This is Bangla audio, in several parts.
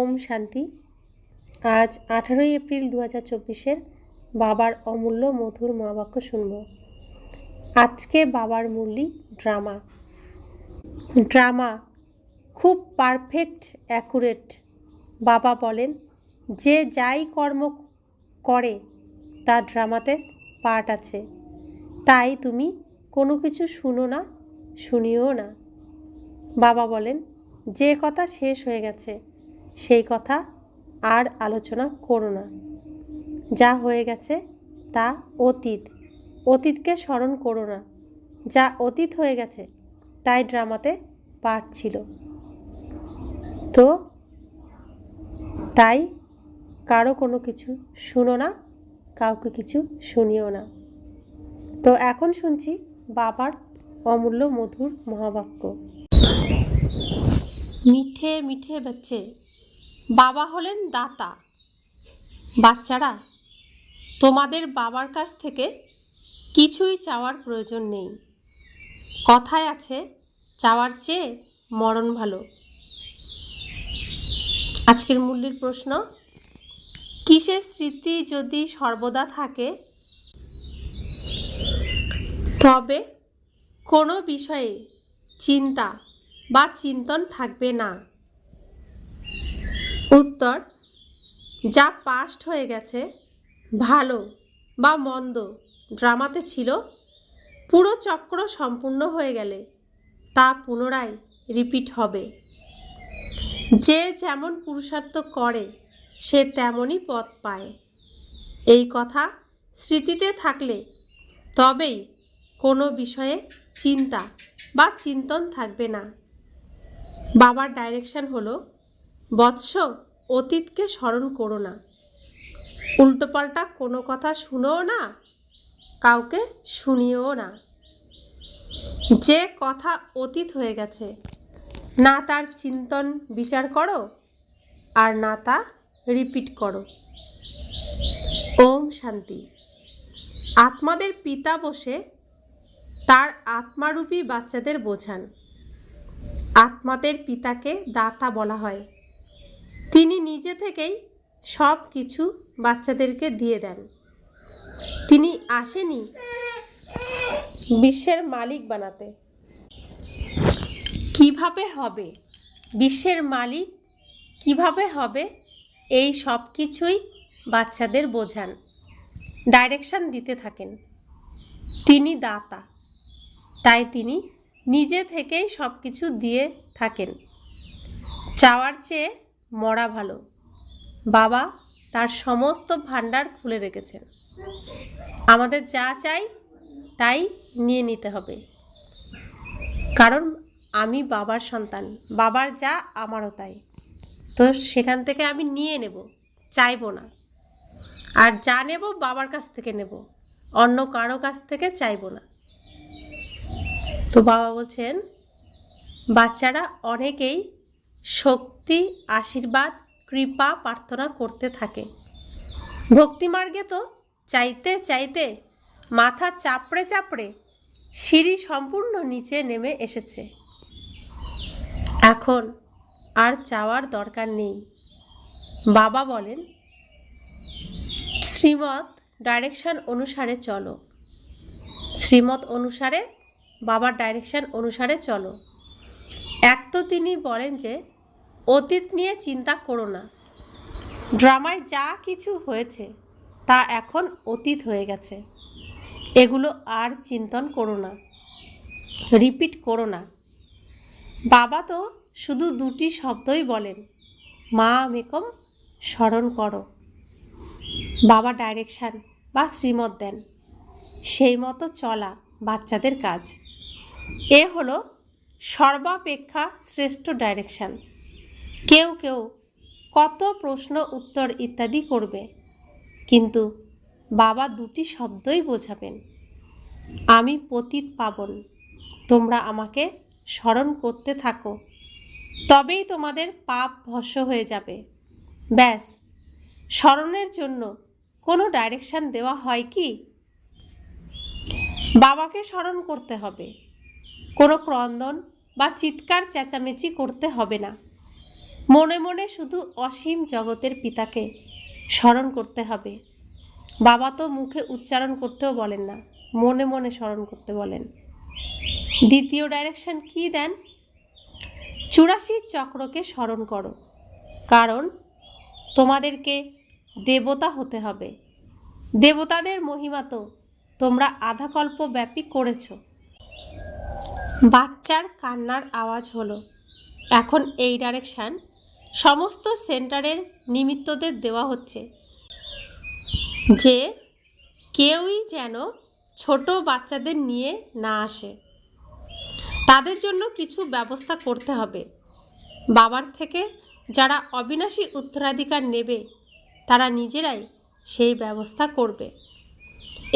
ওম শান্তি। আজ 18 এপ্রিল 2024 বাবার অমূল্য মধুর মহাবাক্য শুনব। আজকে বাবার মুরলি ড্রামা খুব পারফেক্ট অ্যাকুরেট। বাবা বলেন, যে যাই কর্ম করে তা ড্রামাতে পার্ট আছে, তাই তুমি কোনো কিছু শুনো না, শুনিও না। বাবা বলেন, যে কথা শেষ হয়ে গেছে সেই কথা আর আলোচনা করো না। যা হয়ে গেছে তা অতীত, অতীতকে স্মরণ করো না। যা অতীত হয়ে গেছে তাই ড্রামাতে পার্ট ছিল, তো তাই কারো কোনো কিছু শুনো না, কাউকে কিছু শুনিও না। তো এখন শুনছি বাবার অমূল্য মধুর মহাবাক্য। মিঠে মিঠে বাচ্চে, বাবা হলেন দাতা। বাচ্চারা, তোমাদের বাবার কাছ থেকে কিছুই চাওয়ার প্রয়োজন নেই। কথায় আছে, চাওয়ার চেয়ে মরণ ভালো। আজকের মূল্যের প্রশ্ন, কিসের স্মৃতি যদি সর্বদা থাকে তবে কোনো বিষয়ে চিন্তা বা চিন্তন থাকবে না? উত্তর, যা পাস্ট হয়ে গেছে, ভালো বা মন্দ ড্রামাতে ছিল, পুরো চক্র সম্পূর্ণ হয়ে গেলে তা পুনরায় রিপিট হবে। যে যেমন পুরুষার্থ করে সে তেমনই পথ পায়। এই কথা স্মৃতিতে থাকলে তবেই কোনো বিষয়ে চিন্তা বা চিন্তন থাকবে না। বাবার ডাইরেকশন হলো, বৎস, অতীতকে স্মরণ করো না, উল্টোপাল্টা কোনো কথা শুনোও না, কাউকে শুনিও না। যে কথা অতীত হয়ে গেছে না তার চিন্তন বিচার করো, আর না তা রিপিট করো। ওম শান্তি। আত্মাদের পিতা বসে তার আত্মারূপী বাচ্চাদের বোঝান। আত্মাদের পিতাকে দাতা বলা হয়। তিনি নিজে থেকেই সব কিছু বাচ্চাদেরকে দিয়ে দেন। তিনি আসেনি বিশ্বের মালিক বানাতে। কিভাবে হবে বিশ্বের মালিক, কিভাবে হবে, এই সব কিছুই বাচ্চাদের বোঝান, ডাইরেকশন দিতে থাকেন। তিনি দাতা, তাই তিনি নিজে থেকেই সব কিছু দিয়ে থাকেন। চাওয়ার চেয়ে মরা ভালো। বাবা তার সমস্ত ভাণ্ডার খুলে রেখেছেন। আমাদের যা চাই তাই নিয়ে নিতে হবে, কারণ আমি বাবার সন্তান, বাবার যা আমারও তাই। তো সেখান থেকে আমি নিয়ে নেব, চাইবো না। আর যা নেব বাবার কাছ থেকে নেব, অন্য কারো কাছ থেকে চাইবো না। তো বাবা বলছেন, বাচ্চারা অনেকেই শক্তি, আশীর্বাদ, কৃপা প্রার্থনা করতে থাকে। ভক্তিমার্গে তো চাইতে চাইতে মাথা চাপড়ে চাপড়ে সিঁড়ি সম্পূর্ণ নিচে নেমে এসেছে। এখন আর চাওয়ার দরকার নেই। বাবা বলেন, শ্রীমত ডাইরেকশন অনুসারে চলো। শ্রীমত অনুসারে, বাবার ডাইরেকশন অনুসারে চলো। এক তো তিনি বলেন যে অতীত নিয়ে চিন্তা করো না। ড্রামায় যা কিছু হয়েছে তা এখন অতীত হয়ে গেছে, এগুলো আর চিন্তন করো না, রিপিট করো না। বাবা তো শুধু দুটি শব্দই বলেন, মা মেকম, স্মরণ করো। বাবা ডাইরেকশন বা শ্রীমত দেন, সেই মতো চলা বাচ্চাদের কাজ। এ হলো সর্বাপেক্ষা শ্রেষ্ঠ ডাইরেকশন। কেউ কেউ কত প্রশ্ন উত্তর ইত্যাদি করবে, কিন্তু বাবা দুটি শব্দই বোঝাবেন, আমি পতিত পাবন, তোমরা আমাকে স্মরণ করতে থাকো, তবেই তোমাদের পাপ ভস্ম হয়ে যাবে। ব্যাস, স্মরণের জন্য কোনো ডাইরেকশন দেওয়া হয় কি? বাবাকে স্মরণ করতে হবে, কোনো ক্রন্দন বা চিৎকার চেঁচামেচি করতে হবে না। মনে মনে শুধু অসীম জগতের পিতাকে স্মরণ করতে হবে। বাবা তো মুখে উচ্চারণ করতেও বলেন না, মনে মনে স্মরণ করতে বলেন। দ্বিতীয় ডাইরেকশন কি দেন? 84 চক্রকে স্মরণ করো, কারণ তোমাদেরকে দেবতা হতে হবে। দেবতাদের মহিমা তো তোমরা আধাকল্প ব্যাপী করেছ। বাচ্চার কান্নার আওয়াজ হলো। এখন এই ডাইরেকশন সমস্ত সেন্টারের নিমিত্তদের দেওয়া হচ্ছে যে কেউই যেন ছোট বাচ্চাদের নিয়ে না আসে। তাদের জন্য কিছু ব্যবস্থা করতে হবে। বাবার থেকে যারা অবিনাশী উত্তরাধিকার নেবে তারা নিজেরাই সেই ব্যবস্থা করবে।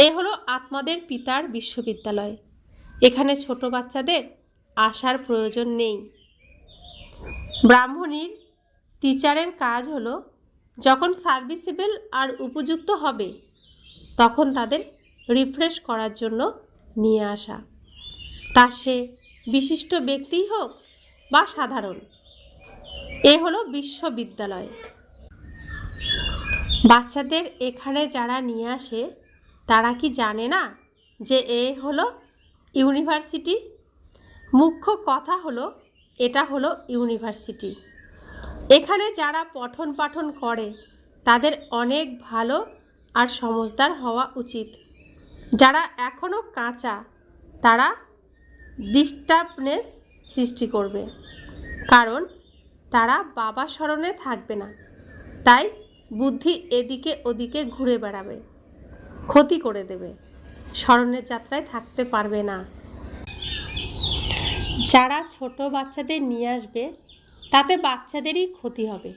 এ হলো আত্মাদের পিতার বিশ্ববিদ্যালয়। এখানে ছোট বাচ্চাদের আসার প্রয়োজন নেই। ব্রাহ্মণীর টিচারের কাজ হলো যখন সার্ভিসেবল আর উপযুক্ত হবে তখন তাদের রিফ্রেশ করার জন্য নিয়ে আসা, তা সে বিশিষ্ট ব্যক্তিই হোক বা সাধারণ। এ হলো বিশ্ববিদ্যালয়। বাচ্চাদের এখানে যারা নিয়ে আসে তারা কি জানে না যে এ হলো ইউনিভার্সিটি? মুখ্য কথা হলো এটা হলো ইউনিভার্সিটি। এখানে যারা পঠন পাঠন করে তাদের অনেক ভালো আর সমজদার হওয়া উচিত। যারা এখনও কাঁচা তারা ডিস্টার্বনেস সৃষ্টি করবে, কারণ তারা বাবা স্মরণে থাকবে না। তাই বুদ্ধি এদিকে ওদিকে ঘুরে বেড়াবে, ক্ষতি করে দেবে, স্মরণের যাত্রায় থাকতে পারবে না। যারা ছোট বাচ্চাদের নিয়ে আসবে তাতে বাচ্চাদেরই ক্ষতি হবে।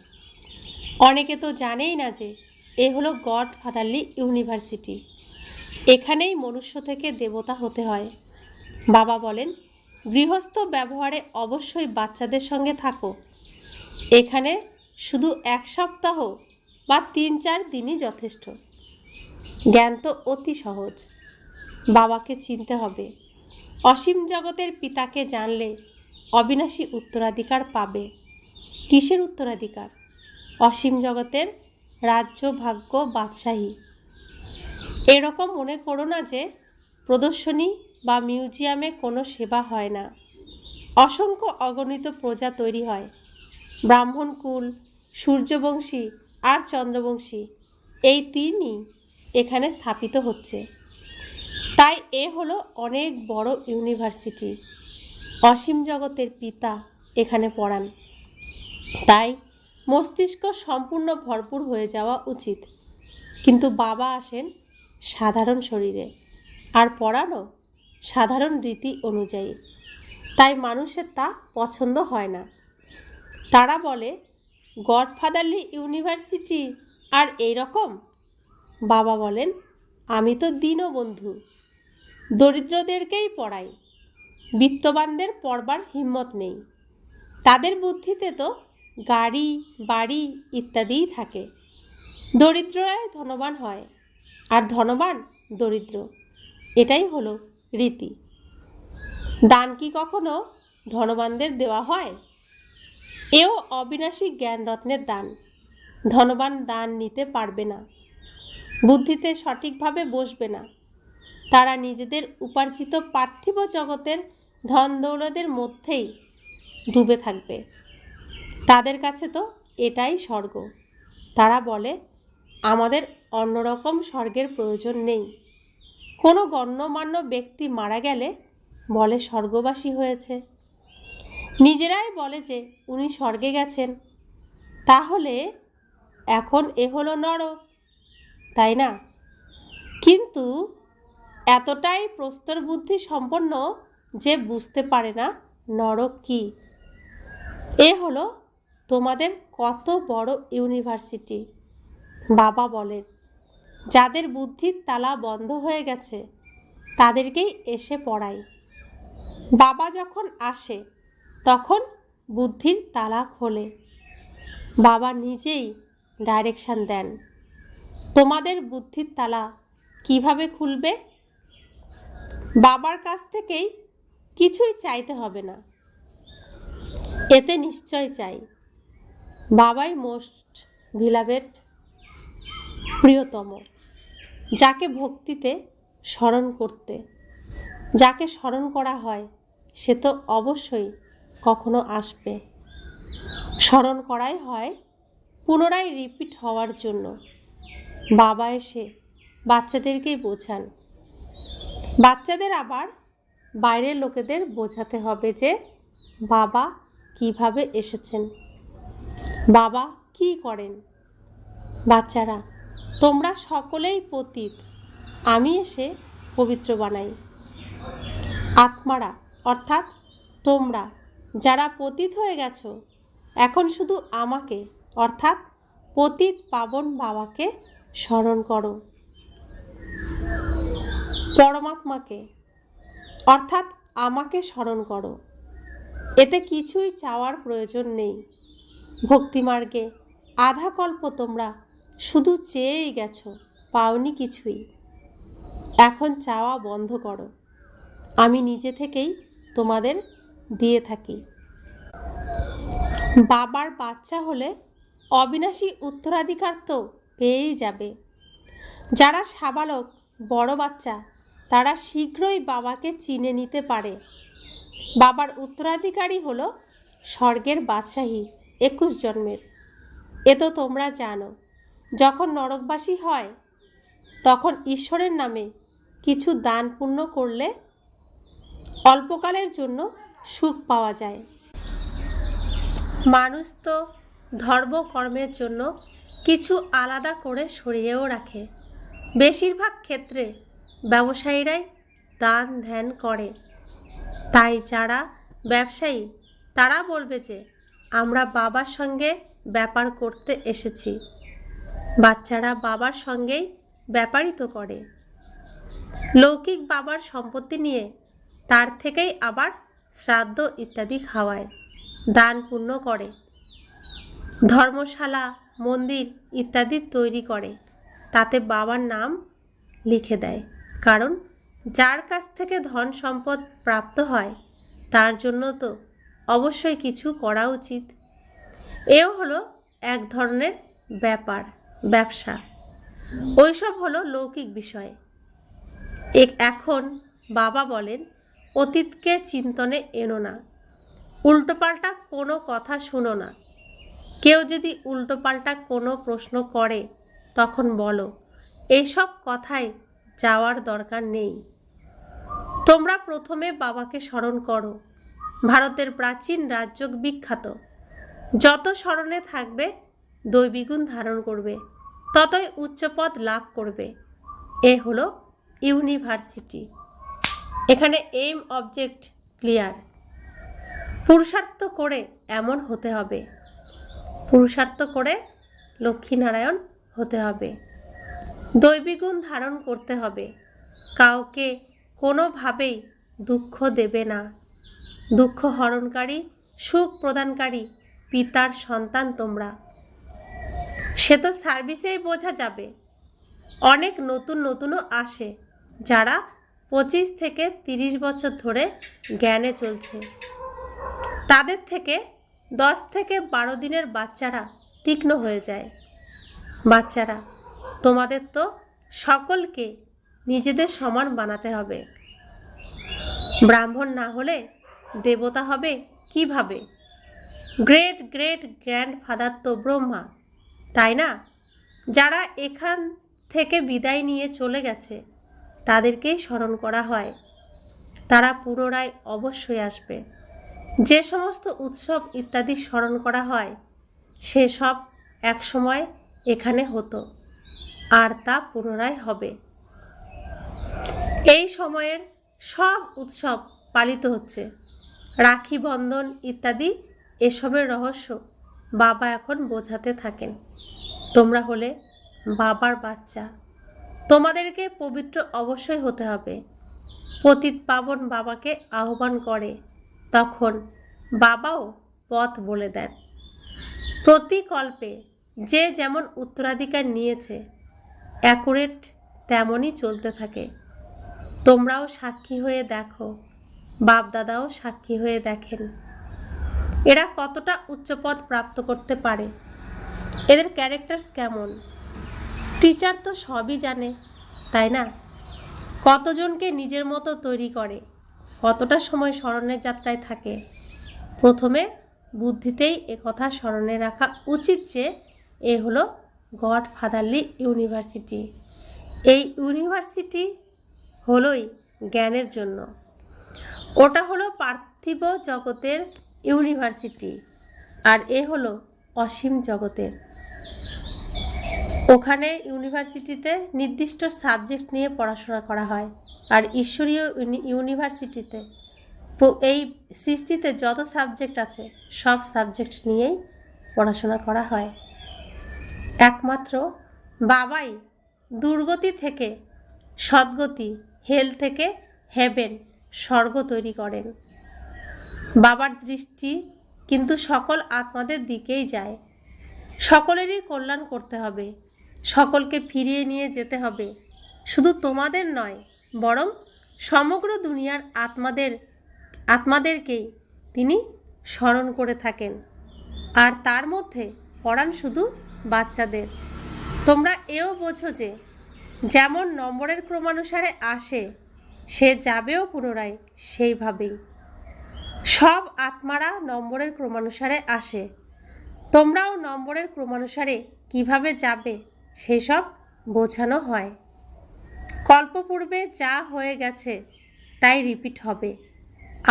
অনেকে তো জানেই না যে এ হলো গড ফাদারলি ইউনিভার্সিটি। এখানেই মনুষ্য থেকে দেবতা হতে হয়। বাবা বলেন, গৃহস্থ ব্যবহারে অবশ্যই বাচ্চাদের সঙ্গে থাকো। এখানে শুধু 1 সপ্তাহ বা 3-4 দিনই যথেষ্ট। জ্ঞান তো অতি সহজ। বাবাকে চিনতে হবে। অসীম জগতের পিতাকে জানলে অবিনাশী উত্তরাধিকার পাবে। কিসের উত্তরাধিকার? অসীম জগতের রাজ্য, ভাগ্য, বাদশাহী। এরকম মনে করো না যে প্রদর্শনী বা মিউজিয়ামে কোনো সেবা হয় না। অসংখ্য অগণিত প্রজা তৈরি হয়। ব্রাহ্মণকুল, সূর্যবংশী আর চন্দ্রবংশী, এই 3ই এখানে স্থাপিত হচ্ছে। তাই এ হলো অনেক বড় ইউনিভার্সিটি। অসীম জগতের পিতা এখানে পড়ান। তাই মস্তিষ্ক সম্পূর্ণ ভরপুর হয়ে যাওয়া উচিত। কিন্তু বাবা আসেন সাধারণ শরীরে আর পড়ানো সাধারণ রীতি অনুযায়ী। তাই মানুষের তা পছন্দ হয় না। তারা বলে গডফাদারলি ইউনিভার্সিটি আর এই রকম। বাবা বলেন, আমি তো দীনবন্ধু, দরিদ্রদেরকেই পড়াই। বিত্তবানদের পড়বার হিম্মত নেই। তাদের বুদ্ধিতে তো গাড়ি, বাড়ি ইত্যাদিই থাকে। দরিদ্ররাই ধনবান হয় আর ধনবান দরিদ্র। এটাই হলো রীতি। দান কি কখনো ধনবানদের দেওয়া হয়? এও অবিনাশী জ্ঞানরত্নের দান। ধনবান দান নিতে পারবে না, বুদ্ধিতে সঠিকভাবে বসবে না। তারা নিজেদের উপার্জিত পার্থিব জগতের ধন দৌলতের মধ্যেই ডুবে থাকবে। তাদের কাছে তো এটাই স্বর্গ। তারা বলে আমাদের অন্যরকম স্বর্গের প্রয়োজন নেই। কোনো গণ্যমান্য ব্যক্তি মারা গেলে বলে স্বর্গবাসী হয়েছে। নিজেরাই বলে যে উনি স্বর্গে গেছেন। তাহলে এখন এ হলো নরক, তাই না? কিন্তু এতটাই প্রস্তর বুদ্ধি সম্পন্ন যে বুঝতে পারে না নরক কি। এ হলো তোমাদের কত বড় ইউনিভার্সিটি। বাবা বলেন, যাদের বুদ্ধির তালা বন্ধ হয়ে গেছে তাদেরকেই এসে পড়াই। বাবা যখন আসে তখন বুদ্ধির তালা খোলে। বাবা নিজেই ডাইরেকশন দেন তোমাদের বুদ্ধির তালা কিভাবে খুলবে। বাবার কাছ থেকেই কিছুই চাইতে হবে না, এতে নিশ্চয় চাই। বাবাই মোস্ট ভিলাভেড, প্রিয়তম, যাকে ভক্তিতে স্মরণ করতে, যাকে স্মরণ করা হয় সে তো অবশ্যই কখনো আসবে। স্মরণ করাই হয় পুনরায় রিপিট হওয়ার জন্য। বাবা এসে বাচ্চাদেরকেই বোঝান, বাচ্চাদের আবার বাইরের লোকেদের বোঝাতে হবে যে বাবা কিভাবে এসেছেন, বাবা কি করেন। বাচ্চারা, তোমরা সকলেই পতিত, আমি এসে পবিত্র বানাই। আত্মারা অর্থাৎ তোমরা যারা পতিত হয়ে গেছো, এখন শুধু আমাকে অর্থাৎ পতিত পাবন বাবাকে স্মরণ করো। পরমাত্মাকে অর্থাৎ আমাকে স্মরণ করো। এতে কিছুই চাওয়ার প্রয়োজন নেই। ভক্তিমার্গে আধা কল্প তোমরা শুধু চেয়েই গেছো, পাওনি কিছুই। এখন চাওয়া বন্ধ করো, আমি নিজে থেকেই তোমাদের দিয়ে থাকি। বাবার বাচ্চা হলে অবিনাশী উত্তরাধিকার তো পেয়েই যাবে। যারা সাবালক বড় বাচ্চা তারা শীঘ্রই বাবাকে চিনে নিতে পারে। বাবার উত্তরাধিকারী হলো স্বর্গের বাদশাহী 21 জন্মের। এ তো তোমরা জানো। যখন নরকবাসী হয় তখন ঈশ্বরের নামে কিছু দান পুণ্য করলে অল্পকালের জন্য সুখ পাওয়া যায়। মানুষ তো ধর্মকর্মের জন্য কিছু আলাদা করে সরিয়েও রাখে। বেশিরভাগ ক্ষেত্রে ব্যবসায়ীরাই দান ধ্যান করে। তাই যারা ব্যবসায়ী তারা বলবে যে আমরা বাবার সঙ্গে ব্যাপার করতে এসেছি। বাচ্চারা বাবার সঙ্গেই ব্যাপারিত করে। লৌকিক বাবার সম্পত্তি নিয়ে তার থেকেই আবার শ্রাদ্ধ ইত্যাদি খাওয়ায়, দান পুণ্য করে, ধর্মশালা মন্দির ইত্যাদি তৈরি করে, তাতে বাবার নাম লিখে দেয়। কারণ যার কাছ থেকে ধন সম্পদ প্রাপ্ত হয় তার জন্য তো অবশ্যই কিছু করা উচিত। এও হলো এক ধরনের ব্যাপার, ব্যবসা। ওইসব হলো লৌকিক বিষয়। এখন বাবা বলেন অতীতকে চিন্তনে এনো না, উল্টোপাল্টা কোনো কথা শুনো না। কেউ যদি উল্টোপাল্টা কোনো প্রশ্ন করে তখন বলো এইসব কথায় যাওয়ার দরকার নেই। তোমরা প্রথমে বাবাকে স্মরণ করো। ভারতের প্রাচীন রাজযোগ বিখ্যাত। যত স্মরণে থাকবে দৈবিগুণ ধারণ করবে, ততই উচ্চপদ লাভ করবে। এ হলো ইউনিভার্সিটি। এখানে এইম অবজেক্ট ক্লিয়ার। পুরুষার্থ করে এমন হতে হবে, পুরুষার্থ করে লক্ষ্মীনারায়ণ হতে হবে, দৈবিগুণ ধারণ করতে হবে। কাউকে কোনোভাবেই দুঃখ দেবে না। দুঃখ হরণকারী সুখ প্রদানকারী পিতার সন্তান তোমরা। সে তো সার্ভিসেই বোঝা যাবে। অনেক নতুনও আসে যারা 25 থেকে 30 বছর ধরে জ্ঞানে চলছে। তাদের থেকে 10 থেকে 12 দিনের বাচ্চারা তীক্ষ্ণ হয়ে যায়। বাচ্চারা, তোমাদের তো সকলকে নিজেদের সমান বানাতে হবে। ব্রাহ্মণ না হলে দেবতা হবে কিভাবে? গ্রেট গ্রেট গ্র্যান্ডফাদার তো ব্রহ্মা, তাই না? যারা এখান থেকে বিদায় নিয়ে চলে গেছে তাদেরকেই স্মরণ করা হয়। তারা পুনরায় অবশ্যই আসবে। যে সমস্ত উৎসব ইত্যাদি স্মরণ করা হয় সেসব একসময় এখানে হতো, আর তা পুনরায় হবে। এই সময়ের সব উৎসব পালিত হচ্ছে, রাখি বন্ধন ইত্যাদি। এসবের রহস্য বাবা এখন বোঝাতে থাকেন। তোমরা হলে বাবার বাচ্চা, তোমাদেরকে পবিত্র অবশ্যই হতে হবে। পতিত পাবন বাবাকে আহ্বান করে, তখন বাবাও পথ বলে দেন। প্রতি কল্পে যে যেমন উত্তরাধিকার নিয়েছে অ্যাকুরেট তেমনই চলতে থাকে। তোমরাও সাক্ষী হয়ে দেখো, বাপ দাদাও সাক্ষী হয়ে দেখেন। এরা কতটা উচ্চপদ প্রাপ্ত করতে পারে, এদের ক্যারেক্টার্স কেমন। টিচার তো সবই জানে, তাই না? কতজনকে নিজের মতো তৈরি করে, কতটা সময় স্মরণের যাত্রায় থাকে। প্রথমে বুদ্ধিতেই একথা স্মরণে রাখা উচিত যে এ হলো গড ফাদারলি ইউনিভার্সিটি। এই ইউনিভার্সিটি হলোই জ্ঞানের জন্য, ওটা হলো পার্থিব জগতের ইউনিভার্সিটি, আর এ হলো অসীম জগতের। ওখানে ইউনিভার্সিটিতে নির্দিষ্ট সাবজেক্ট নিয়ে পড়াশোনা করা হয়, আর ঈশ্বরীয় ইউনিভার্সিটিতে এই সৃষ্টিতে যত সাবজেক্ট আছে সব সাবজেক্ট নিয়েই পড়াশোনা করা হয়। একমাত্র বাবাই দুর্গতি থেকে সদ্গতি, হেল থেকে হেভেন, স্বর্গ তৈরি করেন। বাবার দৃষ্টি কিন্তু সকল আত্মাদের দিকেই যায়। সকলেরই কল্যাণ করতে হবে, সকলকে ফিরিয়ে নিয়ে যেতে হবে। শুধু তোমাদের নয়, বরং সমগ্র দুনিয়ার আত্মাদেরকেই তিনি স্মরণ করে থাকেন। আর তার মধ্যে পড়ান শুধু বাচ্চাদের। তোমরা এও বোঝো যে যেমন নম্বরের ক্রমানুসারে আসে, সে যাবেও পুনরায় সেইভাবেই। সব আত্মারা নম্বরের ক্রমানুসারে আসে, তোমরাও নম্বরের ক্রমানুসারে কিভাবে যাবে সেসব বোঝানো হয়। কল্পপূর্বে যা হয়ে গেছে তাই রিপিট হবে।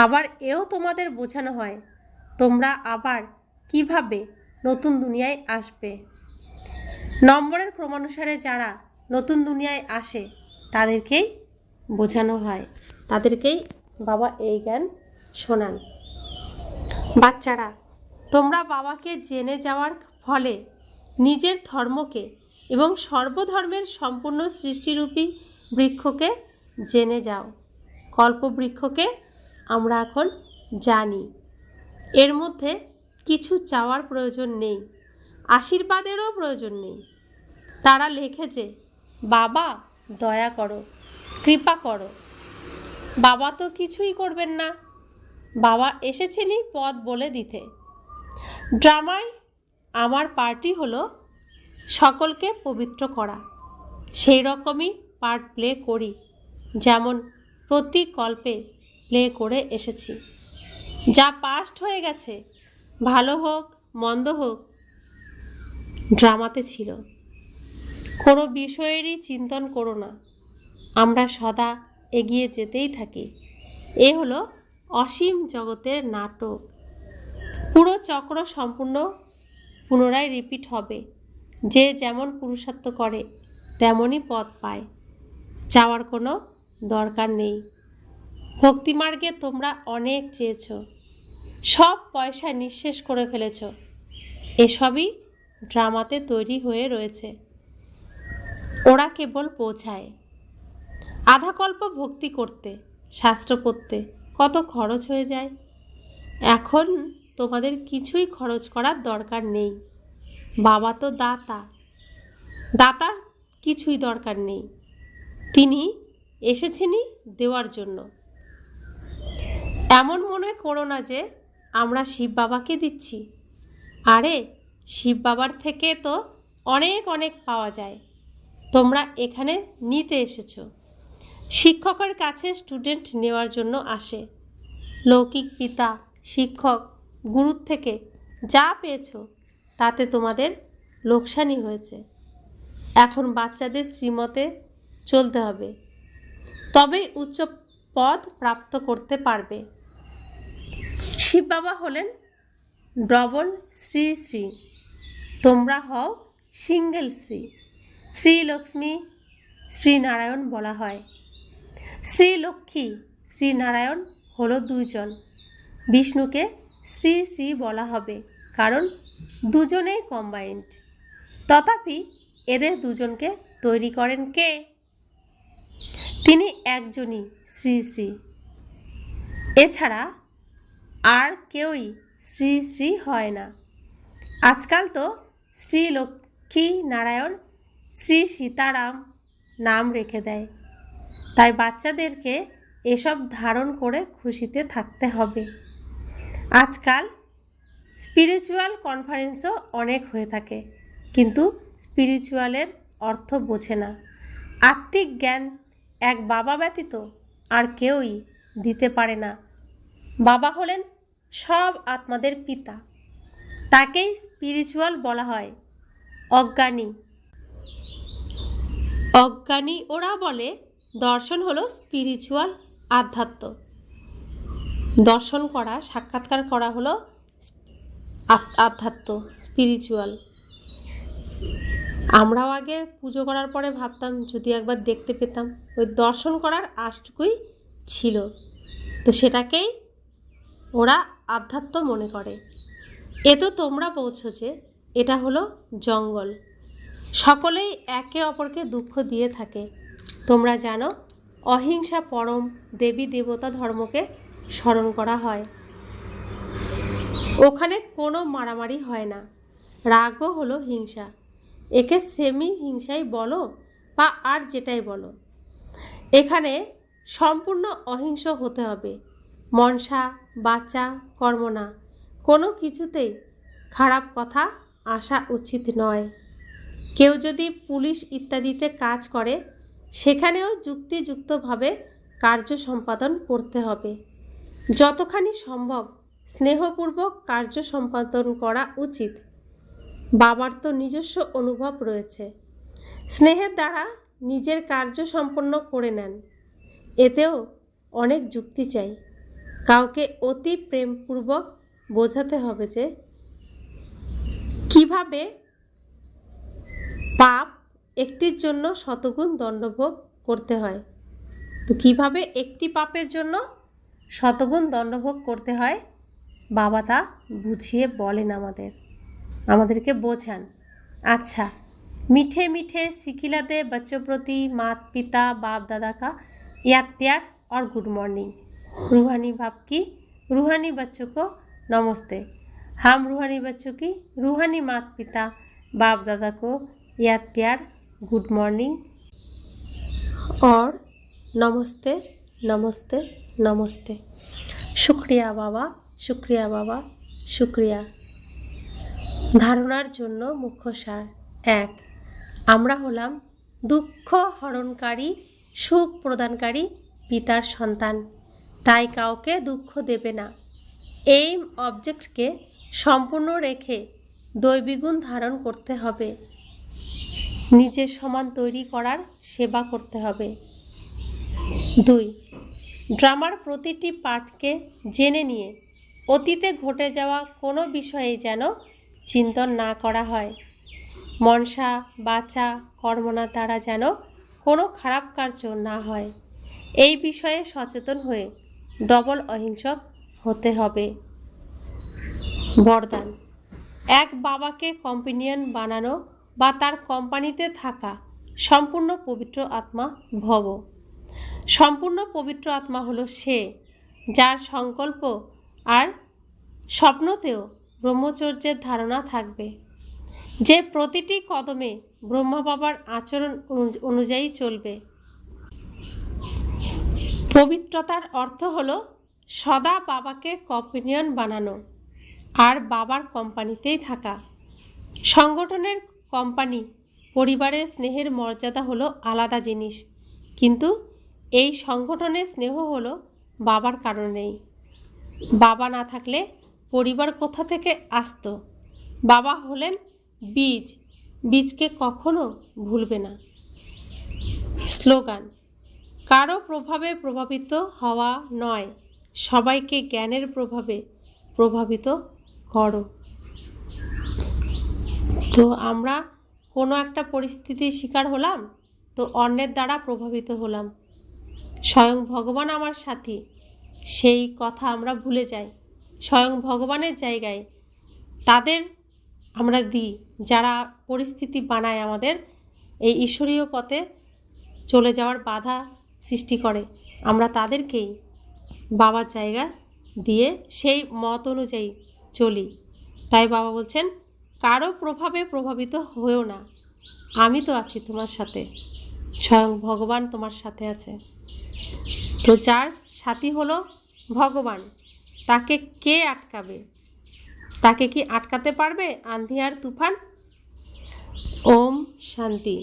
আবার এও তোমাদের বোঝানো হয় তোমরা আবার কিভাবে নতুন দুনিয়ায় আসবে। নম্বরের ক্রমানুসারে যারা নতুন দুনিয়ায় আসে তাদেরকেই বোঝানো হয়, তাদেরকেই বাবা এই জ্ঞান শোনান। বাচ্চারা, তোমরা বাবাকে জেনে যাওয়ার ফলে নিজের ধর্মকে এবং সর্বধর্মের সম্পূর্ণ সৃষ্টিরূপী বৃক্ষকে জেনে যাও। কল্পবৃক্ষকে আমরা এখন জানি, এর মধ্যে কিছু চাওয়ার প্রয়োজন নেই, আশীর্বাদেরও প্রয়োজন নেই। তারা লেখেছে, বাবা দয়া করো, কৃপা করো। বাবা তো কিছুই করবেন না, বাবা এসেছেনই পথ বলে দিতে। ড্রামায় আমার পার্টি হলো সকলকে পবিত্র করা। সেই রকমই পার্ট প্লে করি, যেমন প্রতি কল্পে প্লে করে এসেছি। যা পাস্ট হয়ে গেছে, ভালো হোক মন্দ হোক, ড্রামাতে ছিল। কোনো বিষয়েরই চিন্তন করো না, আমরা সদা এগিয়ে যেতেই থাকি। এ হলো অসীম জগতের নাটক। পুরো চক্র সম্পূর্ণ পুনরায় রিপিট হবে। যে যেমন পুরুষার্থ করে তেমনই পথ পায়, চাওয়ার কোনো দরকার নেই। ভক্তিমার্গে তোমরা অনেক চেয়েছ, সব পয়সা নিঃশেষ করে ফেলেছ। এসবই ড্রামাতে তৈরি হয়ে রয়েছে, ওরা কেবল পৌঁছায়। আধাকল্প ভক্তি করতে, শাস্ত্র পড়তে কত খরচ হয়ে যায়। এখন তোমাদের কিছুই খরচ করার দরকার নেই। বাবা তো দাতা, দাতার কিছুই দরকার নেই, তিনি এসেছেনই দেওয়ার জন্য। এমন মনে করো না যে আমরা শিব বাবাকে দিচ্ছি। আরে শিব বাবার থেকে তো অনেক অনেক পাওয়া যায়, তোমরা এখানে নিতে এসেছো। শিক্ষকের কাছে স্টুডেন্ট নেওয়ার জন্য আসে। লৌকিক পিতা, শিক্ষক, গুরুর থেকে যা পেয়েছো তাতে তোমাদের লোকসানই হয়েছে। এখন বাচ্চাদের শ্রীমতে চলতে হবে, তবেই উচ্চ পদ প্রাপ্ত করতে পারবে। শিব বাবা হলেন ডবল শ্রী শ্রী, তোমরা হও সিঙ্গেল শ্রী। শ্রী লক্ষ্মী, শ্রীনারায়ণ বলা হয়। শ্রী লক্ষ্মী, শ্রীনারায়ণ হলো দুজন। বিষ্ণুকে শ্রী শ্রী বলা হবে কারণ দুজনেই কম্বাইন্ড। তথাপি এদের দুজনকে তৈরি করেন কে? তিনি একজনই শ্রী শ্রী, এছাড়া আর কেউই শ্রী শ্রী হয় না। আজকাল তো শ্রী লক্ষ্মী নারায়ণ, শ্রী সীতারাম নাম রেখে দেয়। তাই বাচ্চাদেরকে এসব ধারণ করে খুশিতে থাকতে হবে। আজকাল স্পিরিচুয়াল কনফারেন্সও অনেক হয়ে থাকে, কিন্তু স্পিরিচুয়ালের অর্থ বোঝে না। আত্মিক জ্ঞান এক বাবা ব্যতীত আর কেউই দিতে পারে না। বাবা হলেন সব আত্মাদের পিতা, তাকেই স্পিরিচুয়াল বলা হয়। অজ্ঞানী ওরা বলে দর্শন হলো স্পিরিচুয়াল আধ্যাত্ম। দর্শন করা, সাক্ষাৎকার করা হলো আধ্যাত্ম, স্পিরিচুয়াল। আমরাও আগে পুজো করার পরে ভাবতাম যদি একবার দেখতে পেতাম, ওই দর্শন করার আশটুকুই ছিল, তো সেটাকেই ওরা আধ্যাত্ম মনে করে। এ তো তোমরা বলছো যে এটা হলো জঙ্গল, সকলেই একে অপরকে দুঃখ দিয়ে থাকে। তোমরা জানো অহিংসা পরম দেবী দেবতা ধর্মকে স্মরণ করা হয়। ওখানে কোনো মারামারি হয় না, রাগও হলো হিংসা। একে সেমি হিংসাই বলো বা আর যেটাই বলো, এখানে সম্পূর্ণ অহিংস হতে হবে। মনসা বাচা কর্ম না, কোনো কিছুতেই খারাপ কথা আসা উচিত নয়। কেউ যদি পুলিশ ইত্যাদিতে কাজ করে, সেখানেও যুক্তিযুক্তভাবে কার্য সম্পাদন করতে হবে। যতখানি সম্ভব স্নেহপূর্বক কার্য সম্পাদন করা উচিত। বাবার তো নিজস্ব অনুভব রয়েছে, স্নেহের দ্বারা নিজের কার্য সম্পন্ন করে নেন। এতেও অনেক যুক্তি চাই। কাউকে অতি প্রেমপূর্বক বোঝাতে হবে যে কিভাবে পাপ একটির জন্য শতগুণ দণ্ডভোগ করতে হয়। তো কিভাবে একটি পাপের জন্য শতগুণ দণ্ডভোগ করতে হয়, বাবা তা বুঝিয়ে বলেন, আমাদেরকে বোঝান। अच्छा, मीठे मीठे सिखिलाते बच्चों प्रति माता पिता बाप दादा का याद प्यार और गुड मॉर्निंग। रूहानी बाप की रूहानी बच्चों को नमस्ते। हम रूहानी बच्चों की रूहानी माता पिता बाप दादा को याद प्यार गुड मॉर्निंग और नमस्ते नमस्ते नमस्ते। शुक्रिया बाबा, शुक्रिया बाबा, शुक्रिया। ধারণার জন্য মুখ্য সার। 1. আমরা হলাম দুঃখ হরণকারী সুখ প্রদানকারী পিতার সন্তান, তাই কাউকে দুঃখ দেবে না। এইম অবজেক্টকে সম্পূর্ণ রেখে দৈবিগুণ ধারণ করতে হবে। নিজের সমান তৈরি করার সেবা করতে হবে। 2. ড্রামার প্রতিটি পার্টকে জেনে নিয়ে অতীতে ঘটে যাওয়া কোনো বিষয়ে যেন চিন্তন না করা হয়। মনসা বাচা কর্মনা দ্বারা যেন কোনো খারাপ কার্য না হয়, এই বিষয়ে সচেতন হয়ে ডবল অহিংসক হতে হবে। বরদান। এক বাবাকে কম্পানিয়ন বানানো বা তার কোম্পানিতে থাকা সম্পূর্ণ পবিত্র আত্মা ভব। সম্পূর্ণ পবিত্র আত্মা হলো সে যার সংকল্প আর স্বপ্নতেও ব্রহ্মচর্যের ধারণা থাকবে, যে প্রতিটি কদমে ব্রহ্মা বাবার আচরণ অনুযায়ী চলবে। পবিত্রতার অর্থ হলো সদা বাবাকে কম্পানিয়ন বানানো আর বাবার কোম্পানিতেই থাকা। সংগঠনের কোম্পানি পরিবারের স্নেহের মর্যাদা হলো আলাদা জিনিস, কিন্তু এই সংগঠনের স্নেহ হলো বাবার কারণেই। বাবা না থাকলে পরিবার কোথা থেকে আসতো? বাবা হলেন বীজ, বীজকে কখনো ভুলবে না। স্লোগান। কারো প্রভাবে প্রভাবিত হওয়া নয়, সবাইকে জ্ঞানের প্রভাবে প্রভাবিত করো। তো আমরা কোনো একটা পরিস্থিতির শিকার হলাম, তো অন্যের দ্বারা প্রভাবিত হলাম। স্বয়ং ভগবান আমার সাথী, সেই কথা আমরা ভুলে যাই। স্বয়ং ভগবানের জায়গায় তাদের আমরা দিই, যারা পরিস্থিতি বানায় আমাদের এই ঈশ্বরীয় পথে চলে যাওয়ার বাধা সৃষ্টি করে, আমরা তাদেরকেই বাবার জায়গা দিয়ে সেই মত অনুযায়ী চলি। তাই বাবা বলছেন কারো প্রভাবে প্রভাবিত হয়েও না, আমি তো আছি তোমার সাথে, স্বয়ং ভগবান তোমার সাথে আছে। তো যার সাথী হলো ভগবান, তাকে কে আটকাবে? তাকে কি আটকাতে পারবে আঁধি আর তুফান? ওম শান্তি।